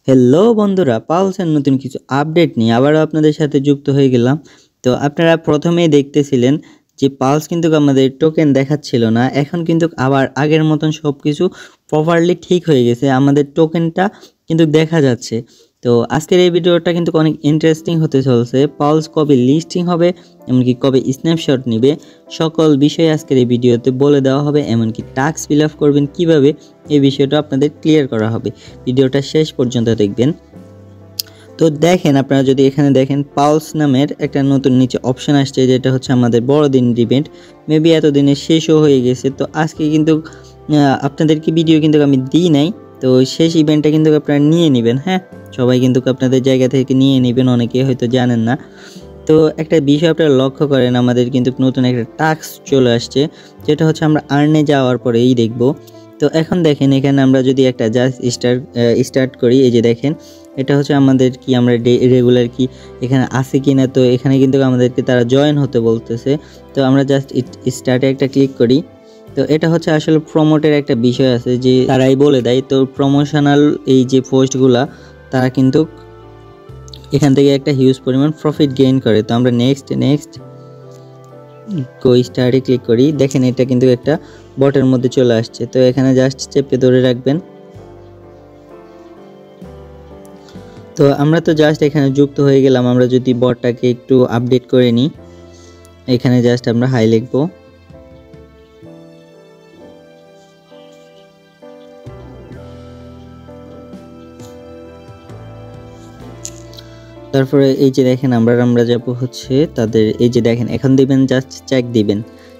Hello বন্ধুরা, পালসের নতুন কিছু আপডেট নিয়ে আবারও আপনাদের সাথে যুক্ত হয়ে গেলাম। তো আপনারা প্রথমেই দেখতেছিলেন যে পালস কিন্তু আমাদের টোকেন দেখাচ্ছিল না, এখন কিন্তু আবার আগের মতন সব কিছু প্রপারলি ঠিক হয়ে গেছে, আমাদের টোকেনটা কিন্তু দেখা যাচ্ছে। তো আজকের এই ভিডিওটা কিন্তু অনেক ইন্টারেস্টিং হতে চলছে। পালস কবে লিস্টিং হবে, এমনকি কবে স্ন্যাপশট নেবে, সকল বিষয় আজকের এই ভিডিওতে বলে দেওয়া হবে। এমনকি টাস্ক ফিল আপ করবেন কীভাবে, এই বিষয়টা আপনাদের ক্লিয়ার করা হবে। ভিডিওটা শেষ পর্যন্ত দেখবেন। তো দেখেন, আপনারা যদি এখানে দেখেন পালস নামের একটা নতুন নিচে অপশন আসছে, যেটা হচ্ছে আমাদের বড়দিন ইভেন্ট। মেবি এতদিনে শেষও হয়ে গেছে। তো আজকে কিন্তু আপনাদেরকে ভিডিও কিন্তু আমি দিই নাই, তো শেষ ইভেন্টটা কিন্তু আপনারা নিয়ে নেবেন। হ্যাঁ, সবাই কিন্তু আপনাদের জায়গা থেকে নিয়ে নেবেন, অনেকে হয়তো জানেন না। তো একটা বিষয় আপনারা লক্ষ্য করেন, আমাদের কিন্তু নতুন একটা টাস্ক চলে আসছে, যেটা হচ্ছে আমরা আর্নে যাওয়ার পরেই দেখব। তো এখন দেখেন, এখানে আমরা যদি একটা জাস্ট স্টার্ট করি, এই যে দেখেন এটা হচ্ছে আমাদের কি আমরা রেগুলার কি এখানে আছে কি না। তো এখানে কিন্তু আমাদেরকে তারা জয়েন হতে বলতেছে। তো আমরা জাস্ট স্টার্টে একটা ক্লিক করি। তো এটা হচ্ছে আসলে প্রমোটের একটা বিষয় আছে, যে তারাই বলে দেয়। তো প্রমোশনাল এই যে পোস্টগুলা, তারা কিন্তু এখান থেকে একটা হিউজ পরিমাণ প্রফিট গেইন করে। তো আমরা নেক্সট গো স্টার্টে ক্লিক করি। দেখেন এটা কিন্তু একটা বটের মধ্যে চলে আসছে। তো এখানে জাস্ট চেপে ধরে রাখবেন। তো আমরা তো জাস্ট এখানে যুক্ত হয়ে গেলাম। আমরা যদি বটটাকে একটু আপডেট করে নিই, এখানে জাস্ট আমরা হাই লিখবো। তারপরে এই যে দেখেন আমরা যাব হচ্ছে তাদের, এই যে দেখেন এখন দিবেন জাস্ট চেক দিবেন,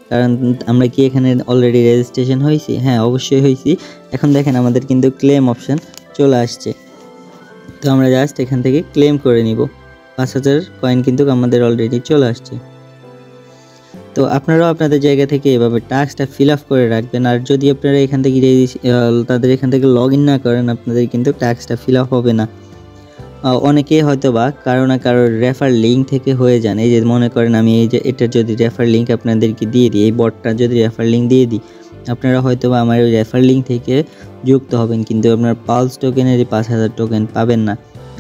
কারণ আমরা কি এখানে অলরেডি রেজিস্ট্রেশন হয়েছি। হ্যাঁ, অবশ্যই হয়েছি। এখন দেখেন আমাদের কিন্তু ক্লেম অপশন চলে আসছে। তো আমরা জাস্ট এখান থেকে ক্লেম করে নিব। 5000 কয়েন কিন্তু আমাদের অলরেডি চলে আসছে। তো আপনারাও আপনাদের জায়গা থেকে এভাবে টাস্কটা ফিল আপ করে রাখবেন। আর যদি আপনারা এখান থেকে তাদের এখান থেকে লগ ইন না করেন, আপনাদের কিন্তু টাস্কটা ফিল আপ হবে না। অনেকেই হয়তো বা কারো না কারোর রেফার লিঙ্ক থেকে হয়ে যান। এই যে মনে করেন আমি এই যে এটার যদি রেফার লিঙ্ক আপনাদেরকে দিয়ে দিই, এই বটটা যদি রেফার লিঙ্ক দিয়ে দিই, আপনারা হয়তো বা আমার ওই রেফার লিঙ্ক থেকে যুক্ত হবেন, কিন্তু আপনার পালস টোকেনের এই 5000 টোকেন পাবেন না।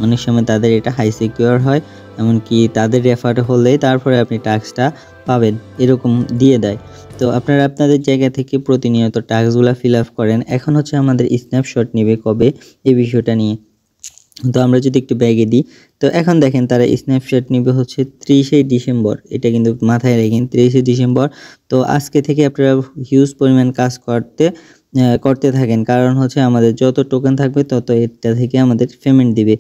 অনেক সময় তাদের এটা হাই সিকিউর হয়, এমনকি তাদের রেফার হলে তারপরে আপনি টাস্কটা পাবেন, এরকম দিয়ে দেয়। তো আপনারা আপনাদের জায়গা থেকে প্রতিনিয়ত টাস্কগুলো ফিল আপ করেন। এখন হচ্ছে আমাদের স্ন্যাপশট নেবে কবে, এই বিষয়টা নিয়ে। তো আমরা যদি একটু ব্যাগে দিই, তো এখন দেখেন তারা স্ন্যাপশট নিবে হচ্ছে 30শে ডিসেম্বর। এটা কিন্তু মাথায় রাখেন, 30শে ডিসেম্বর। তো আজকে থেকে আপনারা হিউজ পরিমাণ কাজ করতে থাকেন, কারণ হচ্ছে আমাদের যত টোকেন থাকবে তত এটা থেকে আমাদের পেমেন্ট দিবে।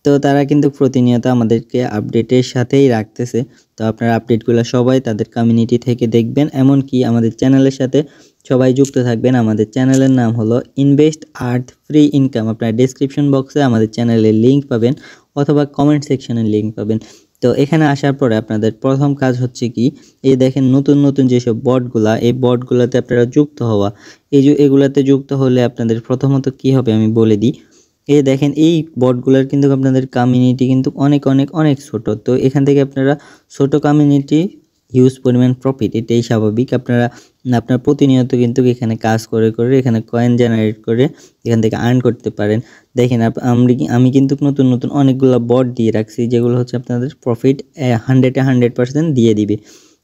তো তারা কিন্তু প্রতিনিয়ত আমাদেরকে আপডেটের সাথেই রাখতেছে। তো আপনারা আপডেটগুলো সবাই তাদের কমিউনিটি থেকে দেখবেন, এমনকি আমাদের চ্যানেলের সাথে সবাই যুক্ত থাকবেন। আমাদের চ্যানেলের নাম হলো ইনভেস্ট আর্থ ফ্রি ইনকাম। আপনারা ডেসক্রিপশন বক্সে আমাদের চ্যানেলের লিঙ্ক পাবেন, অথবা কমেন্ট সেকশনের লিঙ্ক পাবেন। তো এখানে আসার পরে আপনাদের প্রথম কাজ হচ্ছে কি, এই দেখেন নতুন যেসব বটগুলা, এই বটগুলাতে আপনারা যুক্ত হওয়া। এগুলাতে যুক্ত হলে আপনাদের প্রথমত কি হবে আমি বলে দিই। এই দেখেন এই বটগুলার কিন্তু আপনাদের কমিউনিটি কিন্তু অনেক ছোট। তো এখান থেকে আপনারা ছোট কমিউনিটি, হিউজ পরিমাণ প্রফিট, এটাই স্বাভাবিক। আপনার প্রতিনিয়ত কিন্তু এখানে কাজ করে এখানে কয়েন জেনারেট করে এখান থেকে আর্ন করতে পারেন। দেখেন আমি কিন্তু নতুন অনেকগুলো বট দিয়ে রাখছি, যেগুলো হচ্ছে আপনাদের প্রফিট 100% দিয়ে দিবে।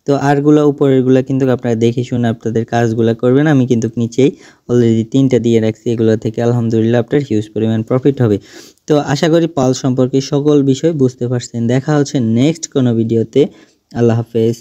তো আরগুলো উপরেরগুলো কিন্তু আপনারা দেখে শুনে আপনাদের কাজগুলো করবেন। আমি কিন্তু নিচেই অলরেডি 3টা দিয়ে রাখছি, এগুলো থেকে আলহামদুলিল্লাহ আপনার হিউজ পরিমাণ প্রফিট হবে। তো আশা করি পালস সম্পর্কে সকল বিষয় বুঝতে পারছেন। দেখা হচ্ছে নেক্সট কোনো ভিডিওতে। আল্লাহ হাফেজ।